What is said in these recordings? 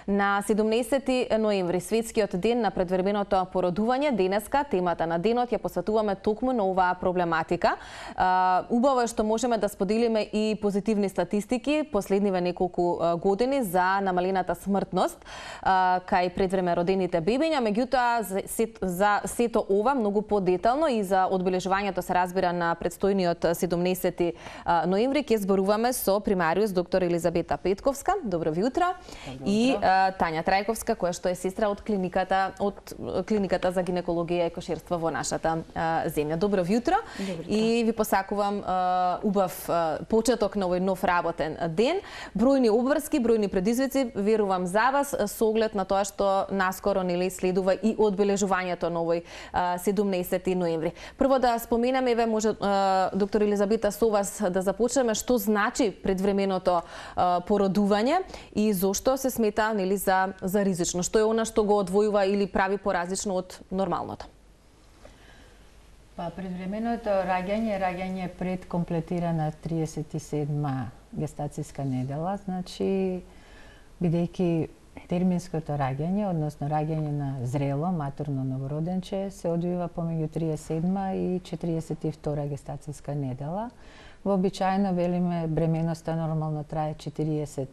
На 17 ноември, светскиот ден на предвременото породување, денеска темата на денот ја посветуваме токму на оваа проблематика. Убаво е што можеме да споделиме и позитивни статистики последниве неколку години за намалената смртност кај предвреме родените бебиња, меѓутоа за сето ова многу подетално и за одбележувањето се разбира на предстојниот 17 ноември ќе зборуваме со примариус доктор Елизабета Петковска. Добро утро. И Тања Трајковска, која што е сестра од клиниката за гинекологија и кошерство во нашата земја. Добро утро. И ви посакувам убав почеток на овој нов работен ден. Бројни обврски, бројни предизвици, верувам за вас, со оглед на тоа што наскоро следува и одбележувањето на овој 17 ноември. Прво да споменаме, еве може доктор Елизабета со вас да започнеме, што значи предвременото породување и зошто се смета за ризично? Што е она што го одвојува или прави поразлично од нормалното? Предвременото раѓање пред комплетирана 37-ма гестацијска недела, значи бидејќи терминското раѓање, односно раѓање на зрело матурно новороденче се одвива помеѓу 37-ма и 42-ра гестацијска недела. Вообичаено велиме бременоста нормално трае 40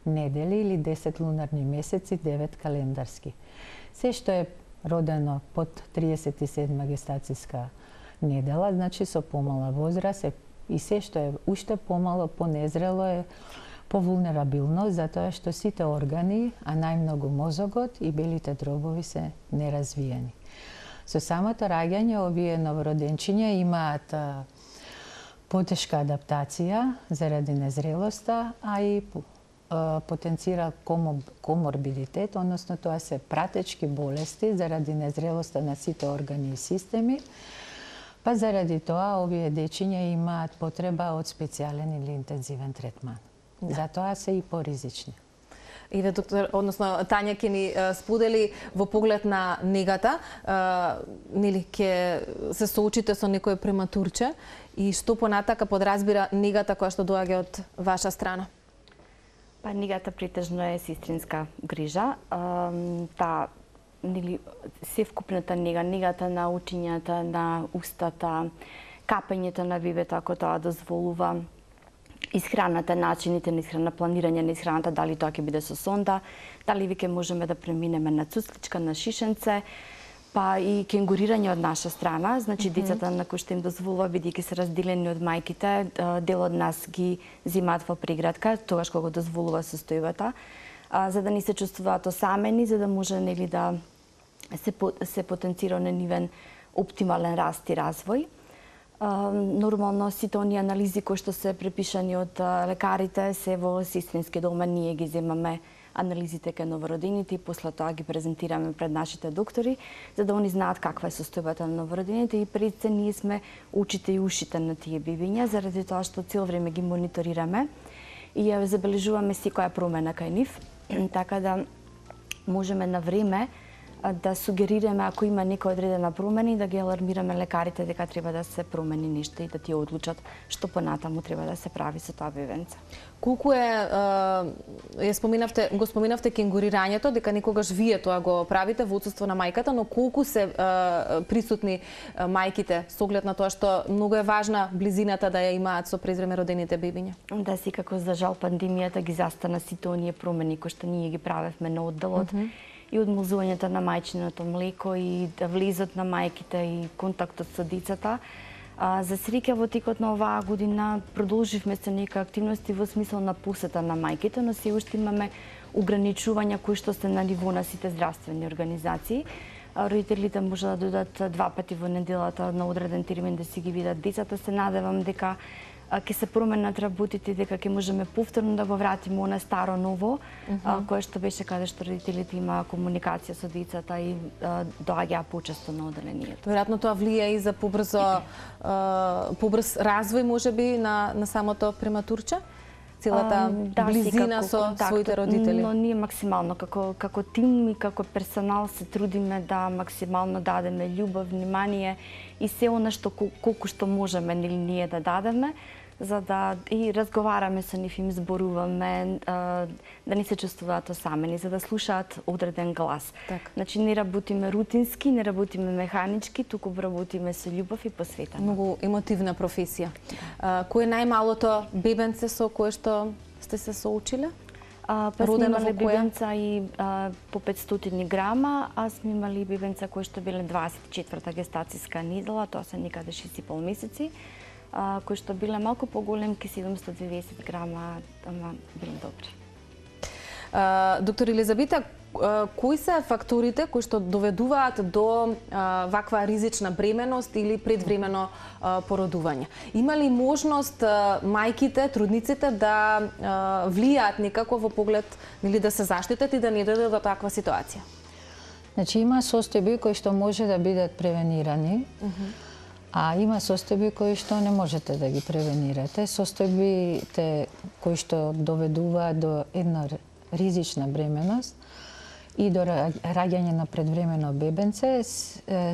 недели или 10 лунарни месеци, 9 календарски. Се што е родено под 37 гестацијска недела, значи со помала возраст и се што е уште помало, понезрело е повулнерабилно, затоа што сите органи, а најмногу мозогот и белите дробови се неразвиени. Со самото раѓање овие новороденчиња имаат потешка адаптација заради незрелоста, а и потенцира коморбидитет, односно тоа се пратечки болести заради незрелоста на сите органи и системи, па заради тоа овие дечиња имаат потреба од специјален или интензивен третман. Затоа се и поризични. И да доктор, односно Тања ќе ни сподели во поглед на негата, нели ќе се соочите со некој прематурче и што понатака подразбира негата која што доаѓа од ваша страна? Негата претежно е сестринска грижа. Севкупната нега, негата на очињата, на устата, капањето на бебето ако тоа дозволува, исхраната, начините на исхрана, планирање на исхраната, дали тоа ќе биде со сонда, дали веќе можеме да преминеме на цуцличка, на шишенце, па и кенгурирање од наша страна, значи децата на кои што им дозволува, бидејќи се разделени од мајките, дел од нас ги земаат во преградка, тогаш кога дозволува состојбата, за да не се чувствуваат осамени, за да може да се потенцира на нивен оптимален раст и развој. Нормално сите оние анализи кои што се препишани од лекарите се во сестрински дома, ние ги земаме анализите кај новородените и после тоа ги презентираме пред нашите доктори, за да они знаат каква е состојбата на новородените и пред се ние сме очите и ушите на тие бебиња, заради тоа што цел време ги мониторираме и ја забележуваме секоја промена кај нив, така да можеме на време да сугерираме ако има некоја одредена промена и да ги алармираме лекарите дека треба да се промени нешто и да тие одлучат што понатаму треба да се прави со тоа бебенце. Колку го споменавте кенгурирањето, дека некогаш вие тоа го правите во отсуство на мајката, но колку се присутни мајките со оглед на тоа што многу е важна близината да ја имаат со презреме родените бебиња? Да, секако за жал пандемијата ги застана сите оние промени кои што ние ги правевме на одделот. И одмолзувањето на мајчиното млеко и влезот на мајките и контактот со децата. За среќа во текот на оваа година продолживме со некои активности во смисол на посета на мајките, но се уште имаме ограничувања кои што се на ниво на сите здравствени организации. Родителите може да дојдат 2 пати во неделата на одреден термин да си ги видат децата. Се надевам дека ќе се променат работите, дека ќе можеме повторно да го вратиме она старо ново, кое што беше каде што родителите имаа комуникација со децата и доаѓаа почесто на оделението. Веројатно тоа влија и за побрз развој можеби на самото прематурче? Целата близина со своите родители. Но ние максимално како тим и како персонал се трудиме да максимално дадеме љубов, внимание и се она што колку што можеме ние да дадеме, за да и разговараме со нив, им зборуваме, да не се чувствуваат осамени, за да слушаат одреден глас. Така. Значи не работиме рутински, не работиме механички, туку работиме со љубов и посветено. Многу емотивна професија. Кој е најмалото бебенце со кое што сте се соучиле? Па сме Родено имали во која? бебенца и по 500 грама, а сме имали бебенца кои што биле 24-та гестацијска недела, тоа се некаде 6,5 месеци, кои што биле малку поголемки, 790 грама, ама биле добри. Доктор Елизабета, кои се факторите кои што доведуваат до ваква ризична бременост или предвремено породување? Има ли можност мајките, трудниците да влијаат некако во поглед или да се заштитат и да не дојдат до таква ситуација? Значи има состојби кои што може да бидат превенирани, а има состојби кои што не можете да ги превенирате. Состојбите кои што доведуваат до една ризична бременост и до раѓање на предвремено бебенце,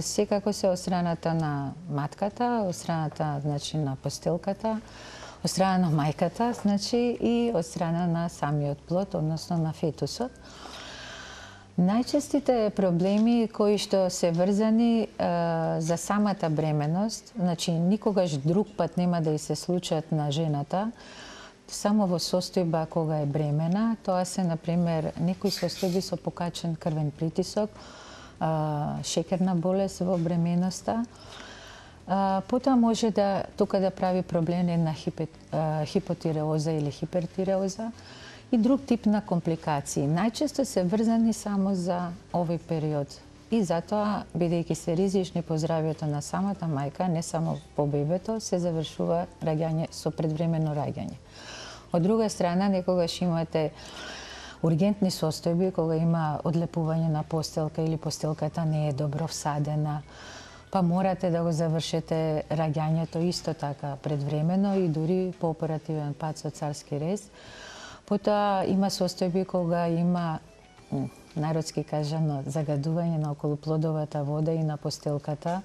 секако се од страната на матката, од страната, значи, на постелката, од страна на мајката, значи, и од страна на самиот плод, односно на фетусот. Најчестите проблеми кои што се врзани за самата бременост, значи никогаш друг пат нема да и се случат на жената, само во состојба кога е бремена, тоа се, например, некои состојби со покачен крвен притисок, шекерна болест во бременоста. Потоа може да тука да прави проблем една хипотиреоза или хипертиреоза и друг тип на компликации. Најчесто се врзани само за овој период. И затоа, бидејќи се ризични по здравјето на самата мајка, не само по бебето, се завршува раѓање со предвремено раѓање. Од друга страна, некогаш имате ургентни состојби, кога има одлепување на постелка или постелката не е добро всадена, па морате да го завршите раѓањето исто така предвремено и дури по оперативен пат со царски рез. Потоа има состојби кога има, народски кажано, загадување на околуплодовата вода и на постелката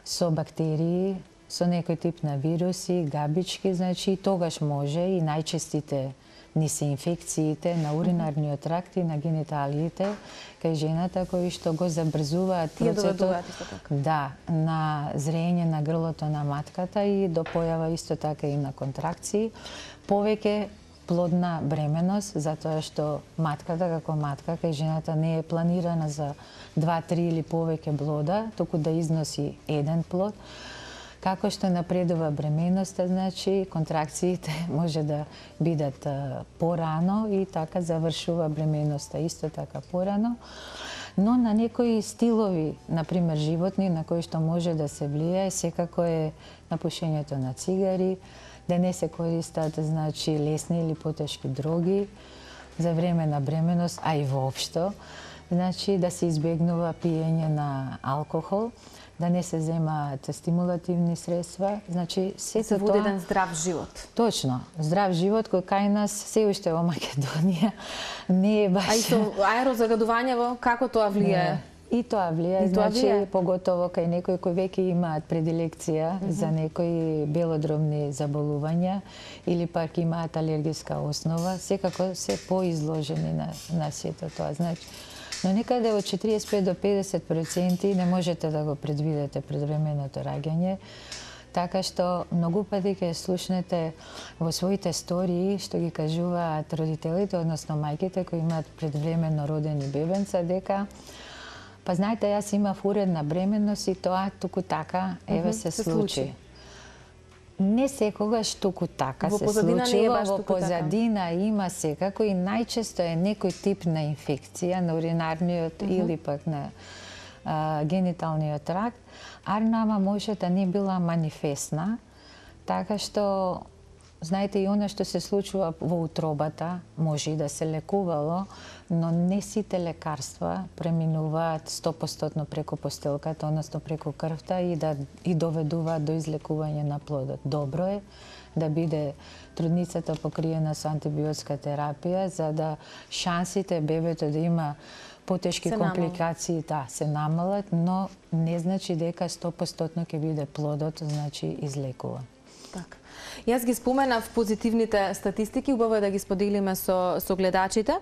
со бактерии, со некој тип на вируси, габички, значи тогаш може и најчестите ни се инфекциите на уринарниот тракт и на гениталиите кај жената кои што го забрзуваат процесот на зрење на грлото на матката и до појава исто така и на контракции, повеќе плодна бременост, затоа што матката како матка кај жената не е планирана за 2, 3 или повеќе плода, туку да износи еден плод. Како што напредува бременоста, значи контракциите може да бидат порано и така завршува бременоста исто така порано. Но на некои стилови, например животни, на кои што може да се влијае, секако е напушењето на цигари, да не се користат, значи, лесни или потешки дроги за време на бременост, а и воопшто. Значи, да се избегнува пиење на алкохол, да не се земаат стимулативни средства, значи сето се води еден здрав живот. Точно, здрав живот кој кај нас се уште во Македонија не е баш. А и со аерозагадувањево како тоа влијае? И тоа влијае, значи поготово кај некои кои веќе имаат предилекција за некои белодробни заболувања или пак имаат алергиска основа, секако се поизложени на сето тоа. Значи, но некаде од 45 до 50% не можете да го предвидите предвременото раѓање, така што многу пати ќе слушнете во своите стории што ги кажуваат родителите, односно мајките кои имаат предвремено родени бебенца, дека па знаете, јас имав уредна бременност и тоа туку така еве се случи. Не секогаш туку така се случува, во позадина има секако и најчесто е некој тип на инфекција на уринарниот или пак на гениталниот тракт, а нама може да не била манифестна, така што знаете и она што се случува во утробата може и да се лекувало, но не сите лекарства преминуваат 100% преку постелката, односно преку крвта и доведуваат до излекување на плодот. Добро е да биде трудницата покриена со антибиотска терапија, за да шансите бебето да има потешки компликации се намалат, но не значи дека 100% ќе биде плодот, значи излекува. Така. Јас ги споменав позитивните статистики, убаво е да ги споделиме со гледачите.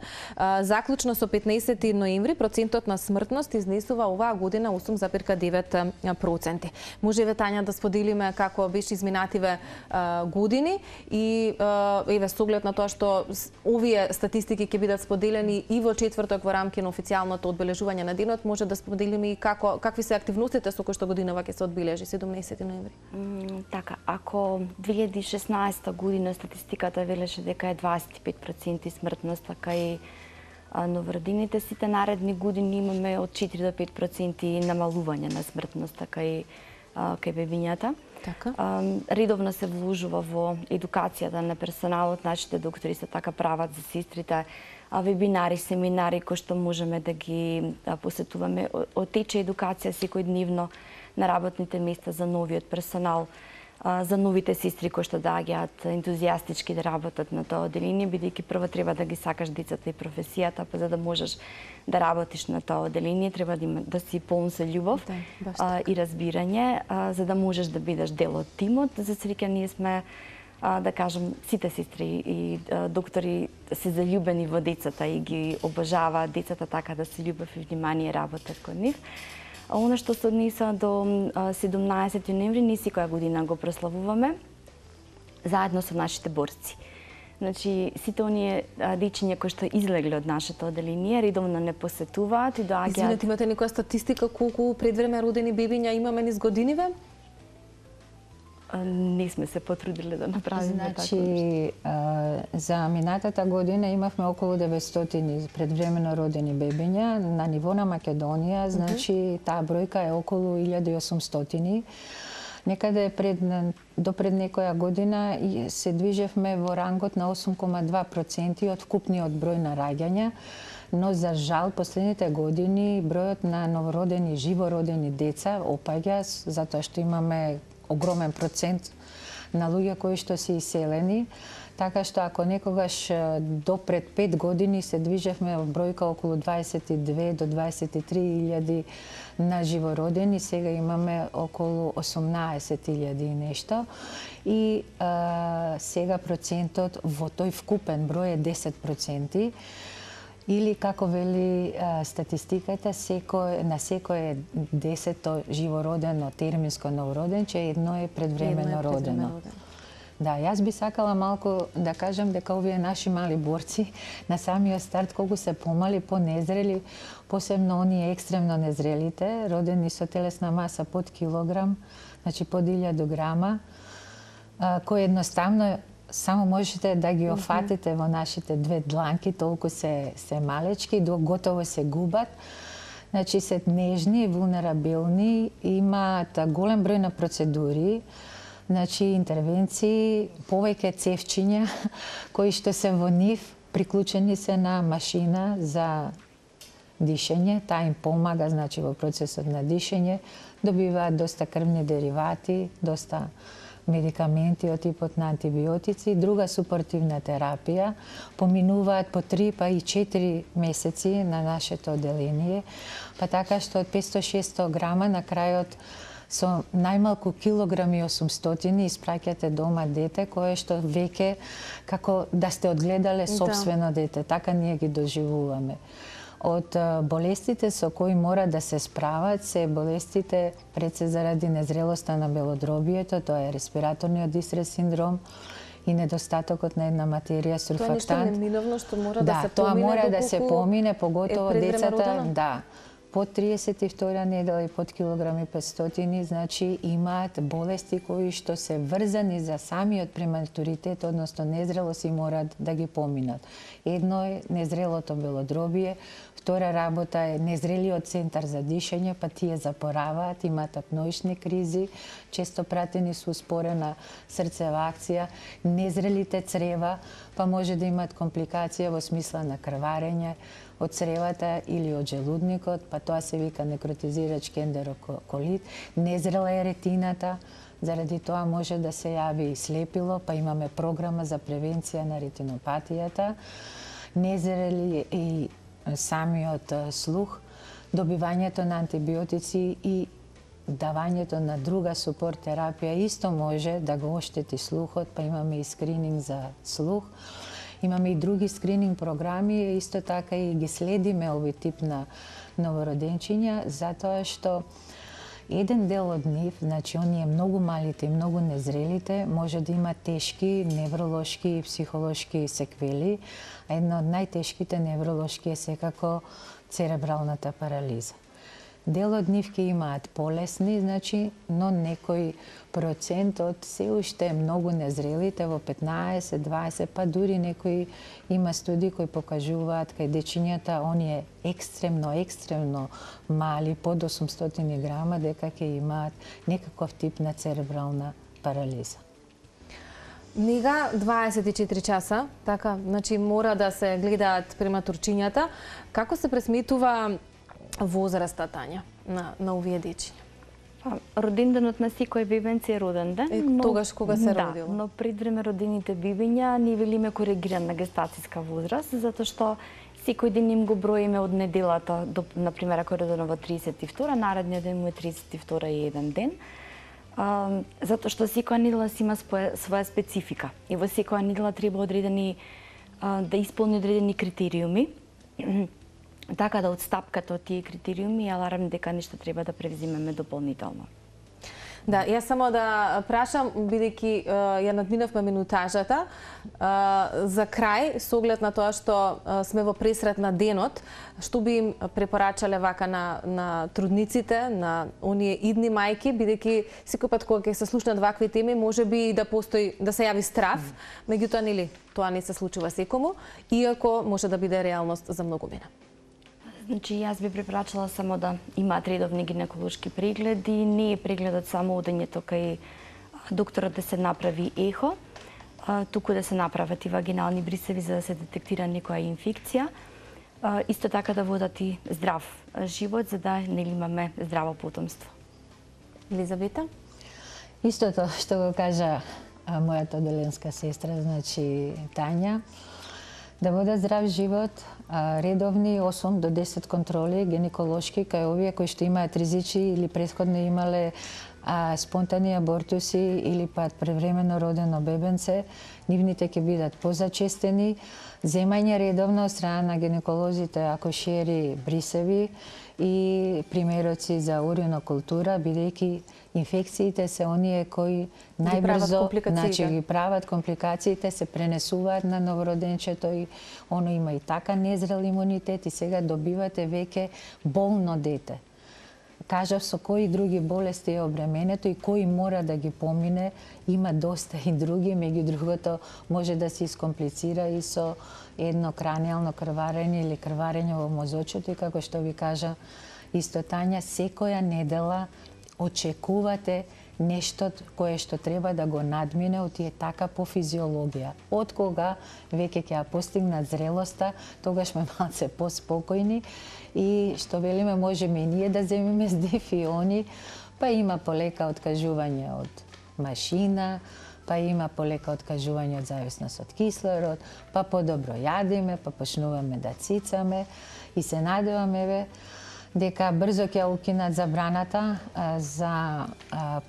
Заклучно со 15 ноември процентот на смртност изнесува оваа година 8,9%. Може еве Тања да споделиме како беше изминативе години и еве со оглед на тоа што овие статистики ќе бидат споделени и во четврток во рамки на официјалното одбележување на денот, може да споделиме и какви се активностите со кои што годинава ќе се одбележи 17 ноември. Така, ако 2016 година статистиката велеше дека е 25% смртност, кај новородените, сите наредни години имаме од 4 до 5% намалување на смртноста кај бебињата. Така. Редовно се вложува во едукацијата на персоналот, нашите доктори се така прават за сестрите, вебинари, семинари кои што можеме да ги посетуваме. Отече едукација секојдневно на работните места за новиот персонал, за новите сестри кои што доаѓаат ентузијастички да работат на тоа оделение, бидејќи прво треба да ги сакаш децата и професијата, па за да можеш да работиш на тоа оделение, треба да си полн со љубов и разбирање, за да можеш да бидеш дел од тимот. За среќа ние сме, да кажем, сите сестри и доктори се заљубени во децата и ги обожаваат децата, така да се љубов и внимание работат кон нив. Оно што се однеса до 17 ноември, ние секоја година го прославуваме заедно со нашите борци. Значи, сите оние дечиња кои што излегле од нашето оделение, редовно не посетуваат и доаѓаат. Извинете, имате некоја статистика колку предвреме родени бебиња имаме низ годиниве? Не сме се потрудиле да направиме така. Значи, за минатата година имавме околу 900 предвремено родени бебиња. На ниво на Македонија, значи, таа бројка е околу 1800. Некаде до пред некоја година се движевме во рангот на 8,2% од вкупниот број на раѓања, но за жал последните години бројот на новородени, живородени деца опаѓа, затоа што имаме огромен процент на луѓе кои што се иселени, така што ако некогаш до пред 5 години се движевме во бројка околу 22 до 23.000 на живородени, сега имаме околу 18.000 и нешто. И сега процентот во тој вкупен број е 10%. Или, како вели статистиката, на секој 10 живородено терминско новороденче, едно е предвремено родено. Да, јас би сакала малку да кажам дека овие наши мали борци на самиот старт колку се помали, понезрели, посебно оние екстремно незрелите, родени со телесна маса под килограм, значи под 1000 грама, кои едноставно само можете да ги офатите во нашите две дланки, толку се малечки, готово се губат. Значи се нежни, вулнерабилни, имаат голем број на процедури, значи интервенции, повеќе цевчиња кои што се во нив, приклучени се на машина за дишење, таа им помага, значи во процесот на дишење, добиваат доста крвни деривати, доста медикаменти од типот на антибиотици, друга супортивна терапија, поминуваат по 3 па и 4 месеци на нашето оделение, па така што од 500-600 грама на крајот со најмалку килограм и 800 испраќате дома дете кое што веќе како да сте одгледале сопствено дете, така ние ги доживуваме. Од болестите со кои мора да се справат се болестите пред се заради незрелоста на белодробието, тоа е респираторниот дистрес синдром и недостатокот на една материја сурфактант. Тоа нешто неминовно што мора да се помине. Тоа мора да се помине, поготово децата, да, под 32 недела и под килограми 500, значи имаат болести кои што се врзани за самиот прематуритет, односно незрелост и морат да ги поминат. Едно е незрелото белодробие, втора работа е незрелиот центар за дишење, па тие запораваат, имаат апноични кризи, често пратени со успорена срцева акција, незрелите црева, па може да имаат компликација во смисла на крварење од цревата или од желудникот, па тоа се вика некротизирачки ендероколит, незрела е ретината, заради тоа може да се јави и слепило, па имаме програма за превенција на ретинопатијата, незрели и самиот слух, добивањето на антибиотици и давањето на друга супорт терапија исто може да го оштети слухот, па имаме и скрининг за слух. Имаме и други скрининг програми, исто така и ги следиме овој тип на новороденчиња, затоа што еден дел од нив, значи оние многу малите и многу незрелите, може да има тешки невролошки и психолошки секвели, а една од најтешките невролошки е секако церебралната парализа. Дел од нив ќе имаат полесни, значи, но некој процент од се уште многу незрелите во 15, 20, па дури некои има студии кои покажуваат кај дечињата оние екстремно мали, под 800 грама, дека ќе имаат некаков тип на церебрална парализа. Нега 24 часа, така, значи мора да се гледаат прематурчињата. Како се пресметува возраста, Тања, на овие дечиња? Роденденот на секој бебенце е роден ден. Тогаш кога се родило? Да, но пред време родените бебиња ни велиме коригирана гестацијска возраст, затоа што секој ден им го броиме од неделата, например, ако е родено во 32, наредниот ден му е 32 и еден ден. Затоа што секоја недела си има своја специфика и во секоја недела треба да исполни одредени критериуми. Така да од стапката од тие критериуми ја ларам дека нешто треба да превземеме дополнително. Да, јас само да прашам, бидејќи ја надминавме минутажата, за крај, со оглед на тоа што сме во пресрет на денот, што би им препорачале вака на трудниците, на оние идни мајки, бидејќи секој пат кога ќе се слушнат вакви теми, може би да постои, да се јави страв, меѓутоа нели тоа не се случува секому, иако може да биде реалност за многумина. Значи, јас би препорачала само да имаат редовни гинеколошки прегледи, не е прегледот само одењето кај докторот да се направи ехо, туку да се направат и вагинални брисеви за да се детектира некоја инфекција. Исто така да водат и здрав живот, за да не имаме здраво потомство. Елизавета? Истото што го кажа мојата оделенска сестра, значи Тања, да водат здрав живот, редовни 8 до 10 контроли гинеколошки кај овие кои што имаат ризици или претходно имале спонтани абортуси или пат превремено родено бебенце, нивните ќе бидат позачестени. Земање редовно од страна на гинеколозите, акушери, брисеви и примероци за уринокултура, бидејќи инфекциите се оние кои најбрзо ги прават компликациите, се пренесуваат на новороденчето и оно има и така незрел имунитет и сега добивате веќе болно дете. Кажав со кои други болести е обременето и кои мора да ги помине, има доста и други, меѓу другото може да се искомплицира и со едно кранијално крварење или крварење во мозочето и како што ви кажа исто Тања, секоја недела очекувате нешто кое што треба да го надмине, оти е така по физиологија. Од кога веќе ќе ја постигнат зрелоста, тогаш сме малце поспокојни и што велиме можеме и ние да земеме здефиони, па има полека откажување од машина, па има полека откажување од зависност од кислород, па подобро јадиме, па почнуваме да цицаме и се надеваме дека брзо ќе укинат забраната за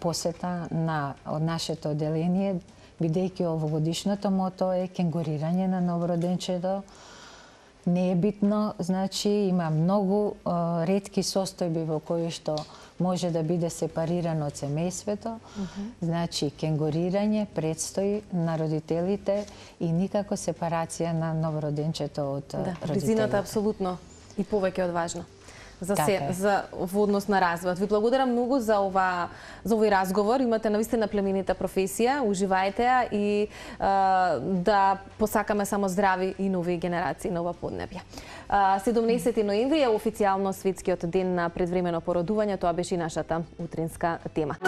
посета од нашето оделение, бидејќи овогодишното мото е кенгурирање на новороденчето. Не е битно, значи има многу ретки состојби во кои што може да биде сепарирано од семејството. Значи кенгурирање предстои на родителите и никако сепарација на новороденчето од родителите. Близината апсолутно и повеќе од важна. За однос на развојот. Ви благодарам многу за овој разговор. Имате навистина племенита професија, уживајте ја и да посакаме само здрави и нови генерации на ова поднебје. 17 ноември е официјално светскиот ден на предвремено породување, тоа беше и нашата утринска тема.